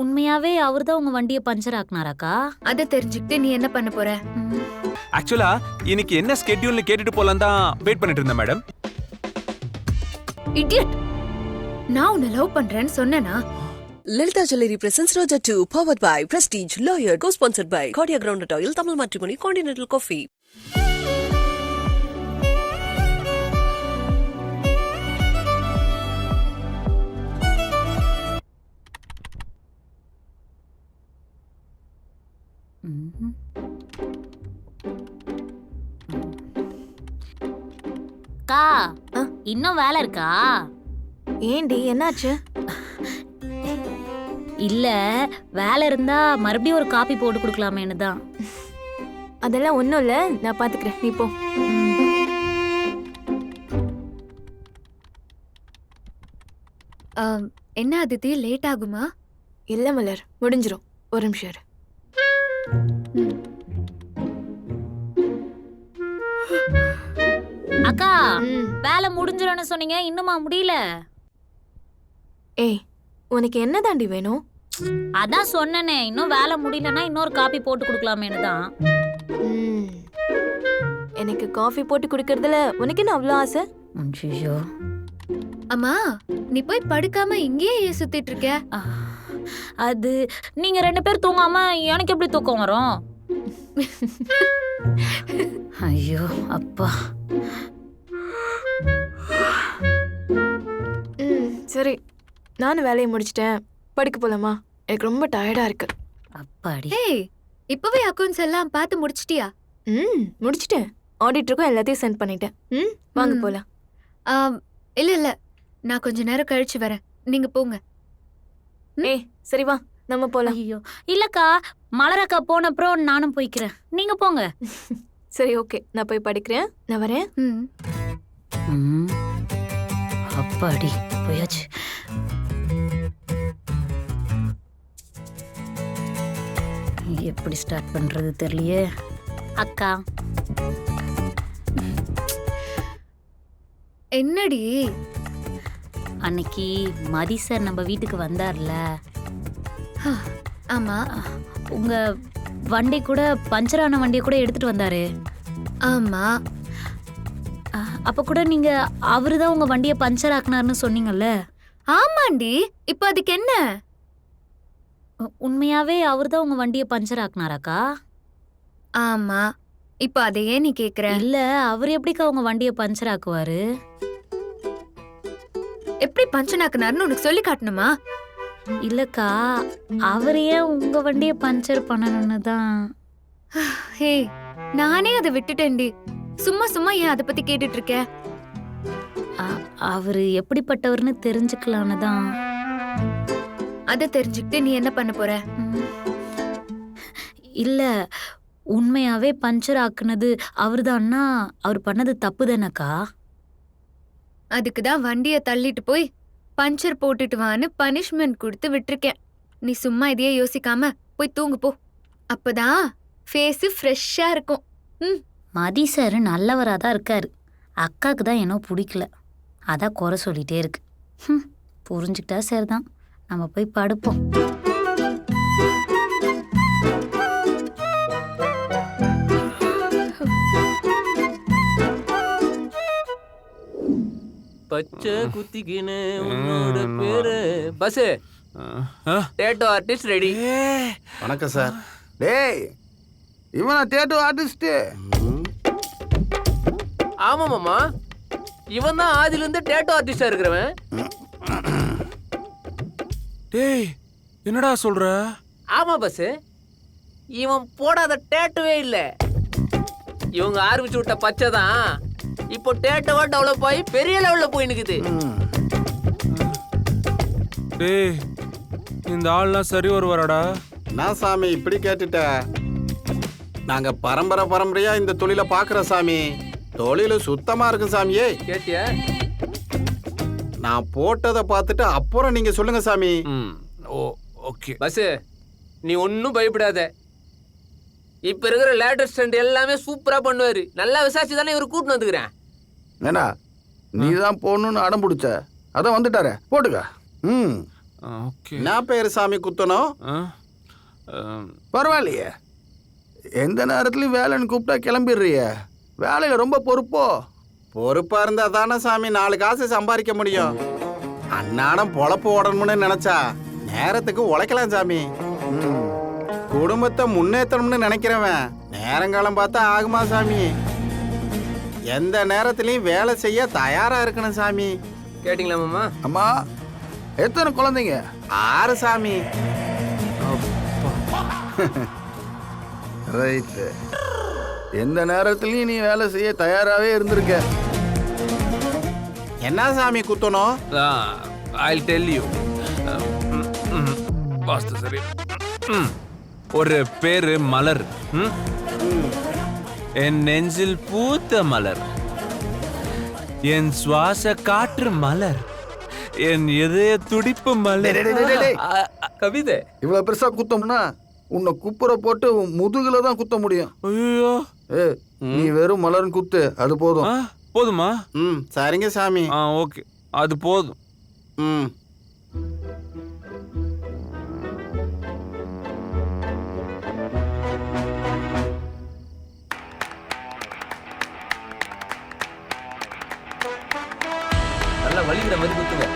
உண்மையாவே அவர்தான் உங்க வண்டியை பஞ்சர் ஆக்குனாராக்கா? அத தெரிஞ்சுக்கிட்டு நீ என்ன பண்ண போற? ஆக்சுவலா இன்னைக்கு என்ன ஸ்கெட்யூல்னு கேட்டுட்டு போலாம் தான் வெயிட் பண்ணிட்டு இருந்தேன் மேடம். இடியட், நான் உன்னை லவ் பண்றேன்னு சொன்னேனா? Lalita Jewelry presents Roja 2, powered by Prestige, Lawyer, co-sponsored by Cordia Groundnut Oil, Tamil Matrimony, Continental Coffee. அக்கா, இன்னும் வேலை இருக்கா? ஏண்டி, என்னாச்சு? இல்ல, வேலை இருந்தா மறுபடியும் ஒரு காபி போட்டு கொடுக்கலாமேன்னு தான். அதெல்லாம் ஒண்ணும் இல்ல, நான் பாத்துக்கிறேன், நீ போ. என்ன அதித்தி, லேட் ஆகுமா? இல்ல மலர், முடிஞ்சிரும். ஒரு நிமிஷம் இரு. அக்கா, வேலை முடிஞ்சிரும்னு சொன்னீங்க, இன்னுமா முடியல? ஏய், உனக்கு என்ன தாண்டி வேணும்? அதான் சொன்னனே, இன்னும் வேலை முடியலன்னா இன்னொரு காபி போட்டு கொடுக்கலாமேன்னு தான். எனக்கு காஃபி போட்டு குடிக்கிறதுல உனக்கு என்ன அவ்வளோ ஆசை? ஐயோ அம்மா, நீ போய் படுக்காம இங்கேயே ஏன் சுத்திட்டு இருக்க? அது நீங்க 2 பேர் தூங்காம எனக்கு எப்படி தூக்கம் வரும்? ஐயோ அப்பா. சரி, நானும் வேலையை முடிச்சிட்டேன், படுக்க போலாமா? எனக்கு ரொம்ப டயர்டா இருக்கு. அப்பாடி. ஏய், இப்பவே அக்கவுண்ட்ஸ் எல்லாம் பார்த்து முடிச்சிட்டியா? முடிச்சிட்டேன். ஆடிட்டருக்கும் எல்லாத்தையும் சென்ட் பண்ணிட்டேன். வாங்க போலாம். இல்ல இல்ல, நான் கொஞ்ச நேரம் கழிச்சு வரேன், நீங்க போங்க. ஏய், சரி வா, நம்ம போலாம். ஐயோ இல்லக்கா, மலரக்கா போன அப்புறம் நானும் போய்க்கிறேன், நீங்க போங்க. சரி ஓகே, நான் போய் படிக்கிறேன், நான் வரேன். அப்பாடி, போயாச்சு. எப்படி ஸ்டார்ட் பண்றது தெரியலையே. அக்கா, என்னடி? அன்னைக்கு மதி சார் நம்ம வீட்டுக்கு வந்தார்ல? ஆமா. உங்க வண்டி கூட, பஞ்சரான வண்டியை கூட எடுத்துட்டு வந்தாரு. ஆமா. அப்ப கூட நீங்க அவருதான் உங்க வண்டியை பஞ்சர் ஆக்குனாருன்னு சொன்னீங்கல்ல? ஆமாண்டி, இப்ப அதுக்கு என்ன? உண்மையாவே அவர்தான் உங்க வண்டியை பஞ்சர் ஆக்குனாராக்கா? ஆமா. இப்ப அதையே நீ கேக்குற? இல்ல, அவர் எப்படிக்கா உங்க வண்டியை பஞ்சர் ஆக்குவாரு? எப்படி பஞ்சர் ஆக்குனாருன்னு உனக்கு சொல்லி காட்டணுமா? இல்லக்கா, அவர் ஏன் உங்க வண்டியை பஞ்சர் பண்ணணும்னு தான். ஹே, நானே அதை விட்டுட்டேன்டி. சும்மா சும்மா ஏன் அதை பத்தி கேட்டுட்டு இருக்க? அவரு எப்படிப்பட்டவர்னு தெரிஞ்சுக்கலான்னு தான். அதை தெரிஞ்சுக்கிட்டு நீ என்ன பண்ண போற? இல்ல, உண்மையாவே பஞ்சர் ஆக்குனது அவர்தான்னா அவர் பண்ணது தப்பு தானக்கா? அதுக்குதான் வண்டிய தள்ளிட்டு போய் பஞ்சர் போட்டுட்டு வான்னு பனிஷ்மெண்ட் கொடுத்து விட்டுருக்கேன். நீ சும்மா இதையே யோசிக்காம போய் தூங்கு போ, அப்பதான் ஃபேஸ் ஃப்ரெஷ்ஷா இருக்கும். மதி சார் நல்லவரா தான் இருக்காரு, அக்காக்கு தான் என்னோ பிடிக்கல, அதான் குறை சொல்லிட்டே இருக்கு. புரிஞ்சுக்கிட்டா சரிதான், நம்ம போய் படுப்போம். பச்சை குத்திக்கினு உன்னோட பேரு பஸ். டேட்டோ artist ready. வணக்கம் சார். டேய், இவனா டேட்டோ ஆர்டிஸ்ட்? ஆமா மாமா, இவன் தான் ஆதில இருந்து டேட்டோ ஆர்டிஸ்டா இருக்கிறவன். டேய், என்னடா சொல்ற? ஆமா பஸ், இவன் போடாத டேட்டுவே இல்ல. இவங்க ஆரம்பிச்சு விட்ட பச்சை தான் இப்போ டேட்டோவா டெவலப் ஆகி பெரிய லெவல்ல போய் நிக்குது. டேய், இந்த ஆள்லாம் சரி வருவாராடா? நான் சாமி இப்படி கேட்டுட்ட? நாங்க பரம்பரையா இந்த தொழிலை பாக்குற சாமி. தொழில சுத்தமா இருக்கு சாமியே. கேட்டியா? நான் போட்டதை பார்த்துட்டு அப்புறம் நீங்க சொல்லுங்க சாமி. ஓகே பஸ், நீ ஒன்னும் பயப்படாத. இப்ப இருக்கிற லேட்டஸ்ட் ட்ரெண்ட் எல்லாமே சூப்பரா பண்ணுவாரு. நல்லா விசாரிச்சு தானே இவரு கூட்டிட்டு வந்துக்கிறேன். ஏன்னா நீ தான் போடணும்னு அடம் பிடிச்ச, அதான் வந்துட்டாரே, போட்டுக்க. ஓகே. என்ன பேரு சாமி குத்தணும்? பரவாயில்லையே, எந்த நேரத்துலையும் வேலைன்னு கூப்பிட்டா கிளம்பிடுறிய. வேலையில் ரொம்ப பொறுப்போ? பொறுப்பா இருந்தா தானே சாமி 4 காசு சம்பாதிக்க முடியும். அன்னாடம் பொழப்பு ஓடணும்னு நினைச்சா நேரத்துக்கு உழைக்கலாம் சாமி. குடும்பத்தை முன்னேற்றணும்னு நினைக்கிறவன் நேரங்காலம் பார்த்தா ஆகுமா சாமி? எந்த நேரத்திலையும் வேலை செய்ய தயாரா இருக்கணும் சாமி. கேட்டிங்களா மாமா? அம்மா, எத்தனை குழந்தைங்க? 6 சாமி. ரைட்டு. எந்த நேரத்துலையும் நீ வேலை செய்ய தயாராகவே இருந்திருக்க. என்ன சாமி குத்தணும்? I'll tell you. வாஸ்து சரி. ஒரு பேரு மலர். என் நெஞ்சில் பூத்த மலர், என் சுவாச காற்று மலர், என் இதய துடிப்பு மலர். கவிதை இவ்வளோ பெருசா குத்தம்னா உன்னை குப்புற போட்டு முதுகுல தான் குத்த முடியும். ஐயோ, நீ வெறும் மலர்னு குத்து, அது போதும். போதுமா? சரிங்க சாமி. ஓகே, அது போதும். நல்லா வலிக்கிற மாதிரி குத்துங்க.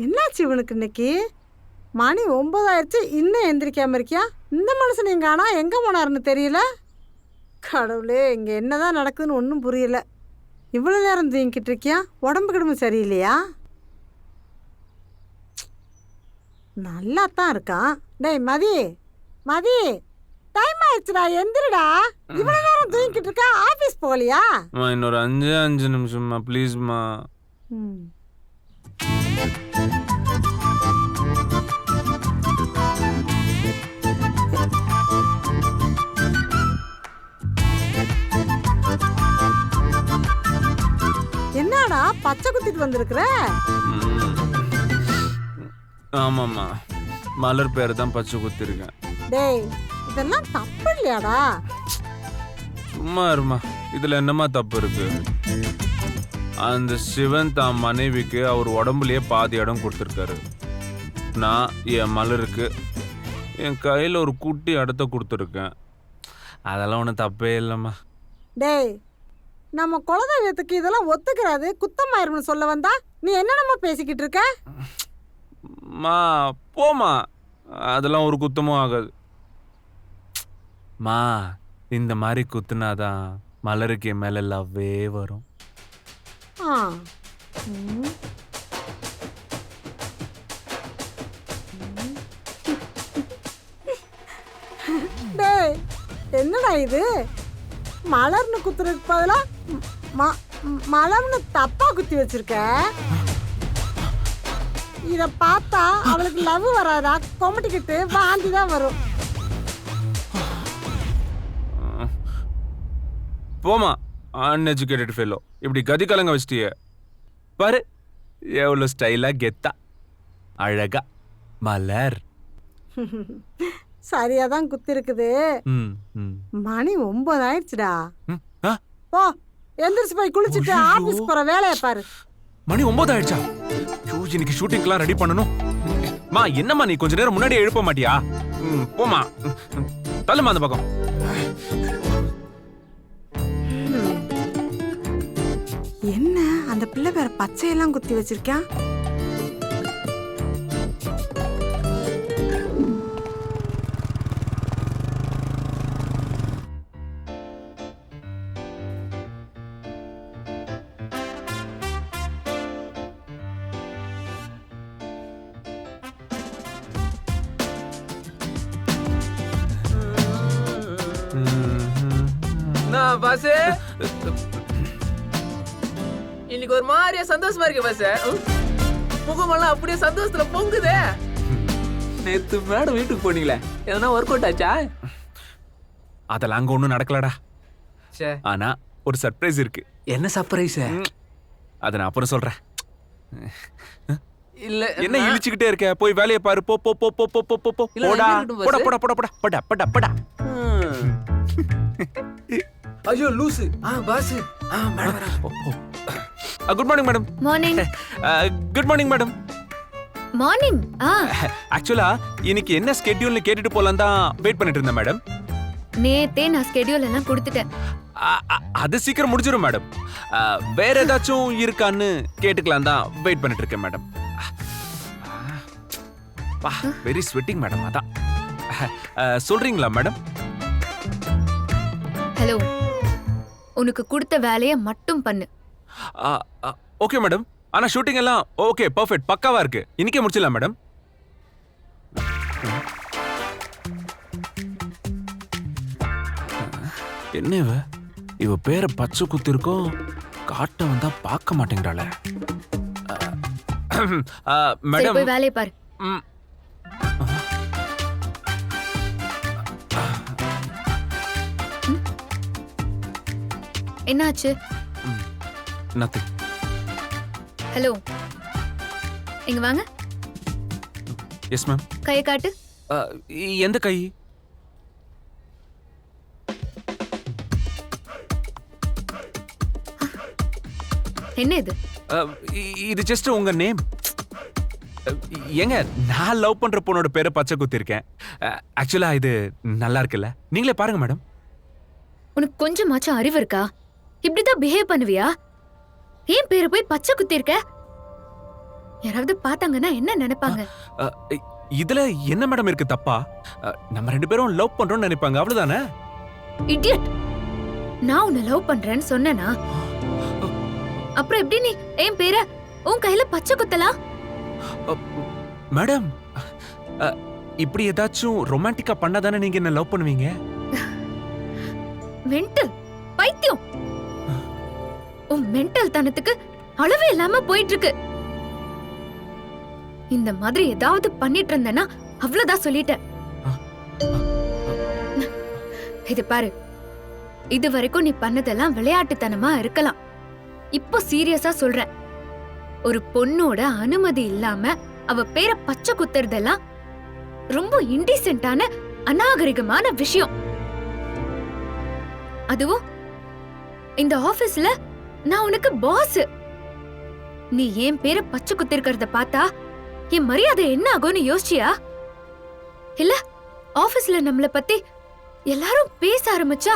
என்னாச்சு இவனுக்கு இன்னைக்கு? மணி 9 ஆயிடுச்சு, இன்னும் எந்திரிக்காம இருக்கியா? இந்த மனுஷன் எங்க ஆனா எங்க போனாருன்னு தெரியல. கடவுளே, இங்க என்னதான் நடக்குதுன்னு ஒன்றும் புரியல. இவ்வளோ நேரம் தூங்கிக்கிட்டு இருக்கியா? உடம்பு கிடம்பு சரியில்லையா? நல்லா தான் இருக்கான். டேய் மதி, மதி, டைம் ஆயிடுச்சுடா, எந்திரிடா. இவ்வளோ நேரம் தூங்கிக்கிட்டு இருக்கா, ஆஃபீஸ் போகலையா? இன்னொரு 5 நிமிஷம்மா ப்ளீஸ்மா. என்னடா பச்சை குத்திட்டு வந்திருக்கிற? ஆமாம்மா, மலர் பேரை தான் பச்சை குத்திருக்கேன். டேய், இதெல்லாம் தப்பு இல்லையாடா? சும்மா இருமா, இதுல என்னமா தப்பு இருக்கு? அந்த சிவன் தான் மனைவிக்கு அவர் உடம்புலயே பாதி இடம் கொடுத்துருக்காரு. நான் என் மலருக்கு என் கையில் ஒரு குட்டி இடத்த கொடுத்துருக்கேன். அதெல்லாம் ஒன்றும் தப்பே இல்லைம்மா. டேய், நம்ம குலதெய்வத்துக்கு இதெல்லாம் ஒத்துக்கிறாது, குத்தமாயிரும்னு சொல்ல வந்தா நீ என்னென்னமா பேசிக்கிட்டு இருக்க? மா போமா, அதெல்லாம் ஒரு குத்தமும் ஆகாது. மா, இந்த மாதிரி குத்துனாதான் மலருக்கு என் மேலே லவ்வே வரும். டேய், என்னடா இது? மலர்னு குத்துறதுக்கு பதிலா மலர்னு தப்பா குத்தி வச்சிருக்க. இத பார்த்தா அவளுக்கு லவ் வராதா? கொமட்டிக்கிட்டு வாந்தி தான் வரும். போமா, அன்எஜுகேட்டட் ஃபெல்லோ. இப்படி கதி கலங்க வச்சிட்டிய பாரு, எவ்வளோ ஸ்டைலா கெத்தா அழகா மலர். சரியாதான் குத்தி இருக்குது. மணி 9 ஆயிடுச்சுடா. போ, எந்திரிச்சு போய் குளிச்சுட்டு ஆபீஸ் போற வேலையை பாரு. மணி 9 ஆயிடுச்சா? இன்னைக்கு ஷூட்டிங்லாம் ரெடி பண்ணணும். மா, என்னம்மா நீ கொஞ்ச நேரம் முன்னாடியே எழுப்ப மாட்டியா? போமா, தள்ளுமா அந்த பக்கம். என்ன அந்த பிள்ளை வேற பச்சையெல்லாம் குத்தி வச்சிருக்கான்? நான் பாஸ், இன்னைக்கு ஒரு மாதிரியா சந்தோஷமா இருக்கு பாஸ். முகமெல்லாம் அப்படியே சந்தோஷத்துல பொங்குதே. நேத்து மேடம் வீட்டுக்கு போனீங்களே, எதனா ஒர்க் அவுட் ஆச்சா? அதெல்லாம் அங்க ஒண்ணும் நடக்கலடா. சே, ஆனா ஒரு சர்ப்ரைஸ் இருக்கு. என்ன சர்ப்ரைஸ்? அத நான் அப்புறம் சொல்றேன். இல்ல என்ன இழிச்சுக்கிட்டே இருக்க? போய் வேலையை பாரு. போ போ போ போ போ போ போ போ. இல்ல, நான் போடா இங்க இருக்கட்டும் போடா boss. போடா போடா போடா போடா போடா போடா. ஐயோ லூசு. பாஸ். மேடம் வரா. Good morning madam. Morning. Good morning madam. Morning. ஆக்சுவலா இன்னைக்கு என்ன ஸ்கெட்யூல்னு கேட்டுட்டு போலாம் தான் வெயிட் பண்ணிட்டு இருந்தேன் மேடம். நேத்தே நான் ஸ்கெட்யூல் எல்லாம் கொடுத்துட்டேன். அது சீக்கிரம் முடிஞ்சிடும் மேடம். வேற ஏதாச்சும் இருக்கான்னு கேட்டுக்கலாம் தான் வெயிட் பண்ணிட்டு இருக்கேன் மேடம். வா, வெரி ஸ்வெட்டிங் மேடம். அதான் சொல்றீங்களா மேடம்? ஹலோ, உனக்கு கொடுத்த வேலையை மட்டும் பண்ணு. Okay madam. ஆனா ஷூட்டிங் எல்லாம் ஓகே, பெர்ஃபெக்ட், பக்காவா இருக்கு. இன்னைக்கே முடிச்சிடலாம் மேடம். என்ன இவ பேரை பச்சை குத்தி இருக்கோம், காட்ட வந்தா பார்க்க மாட்டேங்கிறாளே. சரி, மேடம். போய் வேலையை பாரு. ம். என்னாச்சு? Nothing. ஹலோ, இங்க வாங்க. Yes ma'am. கையை காட்டு. எந்த கை? என்ன இது? இது ஜஸ்ட் உங்க நேம். ஏங்க, நான் லவ் பண்ற பொண்ணோட பேரை பச்சை குத்தி இருக்கேன். ஆக்சுவலா இது நல்லா இருக்குல்ல? நீங்களே பாருங்க மேடம். உனக்கு கொஞ்சமாச்சும் அறிவு இருக்கா? இப்படிதான் பிஹேவ் பண்ணுவியா? ஏன் பேரை போய் பச்சை குத்தி இருக்க? யாராவது பார்த்தாங்கன்னா என்ன நினைப்பாங்க? இதுல என்ன மேடம் இருக்கு தப்பா? நம்ம ரெண்டு பேரும் லவ் பண்றோம்னு நினைப்பாங்க, அவ்வளவுதானே? இடியட். நான் உன்னை லவ் பண்றேன்னு சொன்னேனா? அப்புறம் எப்படி நீ என் பேரை உன் கையில பச்சை குத்தலாம்? மேடம், இப்படி ஏதாச்சும் ரொமான்டிக்கா பண்ணாதானே நீங்க என்ன லவ் பண்ணுவீங்க? மென்டல் பைத்தியம். உன் மென்டல் தனத்துக்கு அளவே இல்லாம போயிட்டு இருக்கு. இந்த மாதிரி ஏதாவது பண்ணிட்டு இருந்தேன்னா அவ்வளவுதான் சொல்லிட்டேன். இது பாரு, இது வரைக்கும் நீ பண்ணதெல்லாம் விளையாட்டுத்தனமா இருக்கலாம். இப்போ சீரியஸா சொல்றேன். ஒரு பொண்ணோட அனுமதி இல்லாம அவ பேரை பச்சை குத்துறதெல்லாம் ரொம்ப இன்டீசென்ட்டான அநாகரிகமான விஷயம். அதுவும் இந்த ஆபீஸ்ல நான் உனக்கு பாஸ். நீ என் பேரை பச்சை குத்திருக்கிறத பார்த்தா என் மரியாதை என்ன ஆகும்னு யோசிச்சியா? இல்ல ஆபீஸ்ல நம்மள பத்தி எல்லாரும் பேச ஆரம்பிச்சா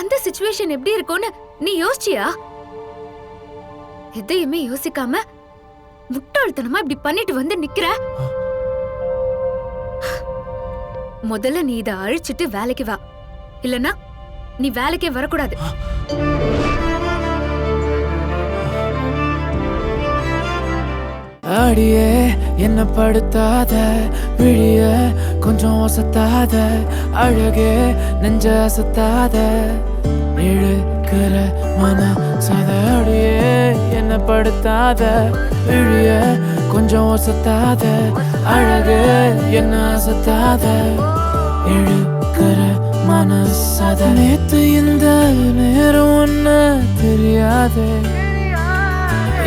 அந்த சிச்சுவேஷன் எப்படி இருக்கும்னு நீ யோசிச்சியா? எதையுமே யோசிக்காம முட்டாள்தனமா இப்படி பண்ணிட்டு வந்து நிக்கிற. முதல்ல நீ இதை அழிச்சிட்டு வேலைக்கு வா, இல்லனா நீ வேலைக்கே வரக்கூடாது. அடியே என்ன படுத்தாத, விழிய கொஞ்சம் ஒசத்தாத, அழகே நெஞ்ச அசத்தாத, இழுக்கிற மனசாத. அடியே என்ன படுத்தாத, விழிய கொஞ்சம் ஒசத்தாத, அழகே என்ன அசத்தாத, இழுக்கிற மனசாத. நேத்து இந்த நேரம் ஒன்ன தெரியாதே,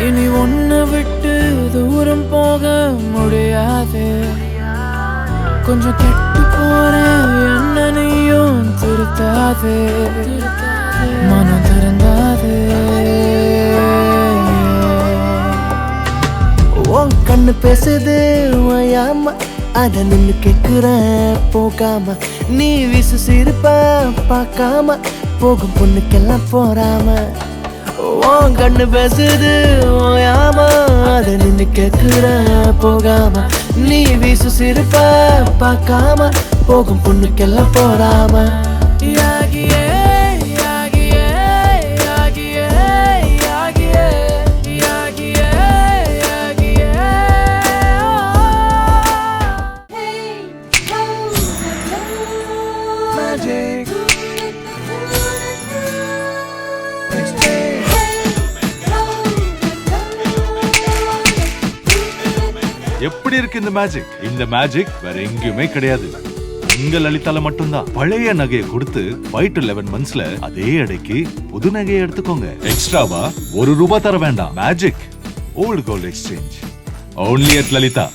இனி ஒன்ன விட்டு தூரம் போக முடியாதே. கொஞ்சம் கெட்டு போறேன், என்ன நீயும் திருத்தாதே, மனம் திறந்தாதே. உன் கண்ணு பேசுது ஓயாம, அத நின்னு கேக்குறேன் போகாம. நீ விசு சிரிப்ப பார்க்காம, போகும் பொண்ணுக்கெல்லாம் போறாம. உன் கண்ணு பேசுது ஓயாம, அத நின்னு கேக்குறேன் போகாம. நீ விசு சிரிப்ப பார்க்காம, போகும் பொண்ணுக்கெல்லாம் போறாம. யாகியே யாகியே யாகியே யாகியே யாகியே யாகியே. Magic. இருக்கு இந்த மேஜிக். இந்த மேஜிக் வேற எங்கேயுமே கிடையாது. உங்க லலிதால மட்டும்தான். பழைய நகையை கொடுத்து 5 to 11 monthsல அதே எடைக்கு புது நகையை எடுத்துக்கோங்க. எக்ஸ்ட்ராவா ₹1 தர வேண்டாம். Magic old gold exchange only at Lalitha.